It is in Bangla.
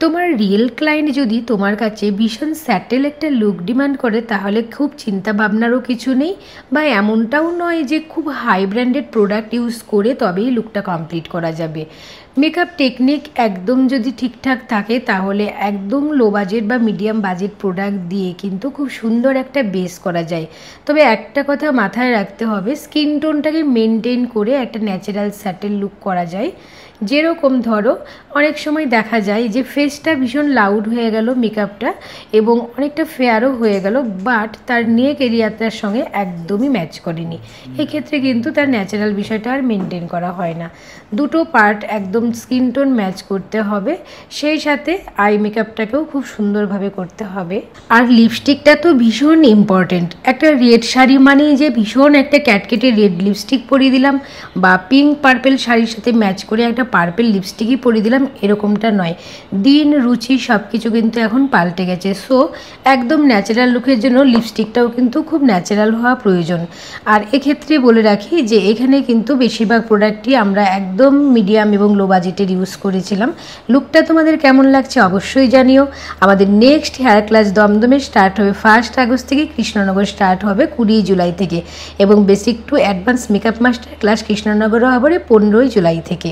তোমার রিয়েল ক্লায়েন্ট যদি তোমার কাছে ভীষণ স্যাটেল একটা লুক ডিমান্ড করে তাহলে খুব চিন্তা ভাবনারও কিছু নেই, বা এমনটাও নয় যে খুব হাই ব্র্যান্ডেড প্রোডাক্ট ইউজ করে তবেই লুকটা কমপ্লিট করা যাবে। মেকআপ টেকনিক একদম যদি ঠিকঠাক থাকে তাহলে একদম লো বাজেট বা মিডিয়াম বাজেট প্রোডাক্ট দিয়ে কিন্তু খুব সুন্দর একটা বেস করা যায়। তবে একটা কথা মাথায় রাখতে হবে, স্কিন টোনটাকে মেনটেন করে একটা ন্যাচারাল স্যাটেল লুক করা যায়। যেরকম ধরো অনেক সময় দেখা যায় যে ফেসটা ভীষণ লাউড হয়ে গেল মেকআপটা এবং অনেকটা ফেয়ারও হয়ে গেল, বাট তার নেক এরিয়াটার সঙ্গে একদমই ম্যাচ করেনি। এক্ষেত্রে কিন্তু তার ন্যাচারাল বিষয়টা আর মেনটেন করা হয় না। দুটো পার্ট একদম স্কিন টোন ম্যাচ করতে হবে, সেই সাথে আই মেকআপটাকেও খুব সুন্দরভাবে করতে হবে। আর লিপস্টিকটা তো ভীষণ ইম্পর্টেন্ট। একটা রেড শাড়ি মানেই যে ভীষণ একটা ক্যাটকেটে রেড লিপস্টিক পরিয়ে দিলাম, বা পিঙ্ক পার্পেল শাড়ির সাথে ম্যাচ করে একটা পার্পেল লিপস্টিকই পরিয়ে দিলাম, এরকমটা নয়। দিন রুচি সব কিছু কিন্তু এখন পাল্টে গেছে। সো একদম ন্যাচারাল লুকের জন্য লিপস্টিকটাও কিন্তু খুব ন্যাচারাল হওয়া প্রয়োজন। আর এক্ষেত্রে বলে রাখি যে এখানে কিন্তু বেশিরভাগ প্রোডাক্টই আমরা একদম মিডিয়াম এবং লো বাজেটের ইউজ করেছিলাম। লুকটা তোমাদের কেমন লাগছে অবশ্যই জানিও। আমাদের নেক্সট হেয়ার ক্লাস দমদমে স্টার্ট হবে 1 আগস্ট থেকে, কৃষ্ণনগর স্টার্ট হবে 20 জুলাই থেকে, এবং basic to advance makeup master class কৃষ্ণনগরও হবে 15 জুলাই থেকে।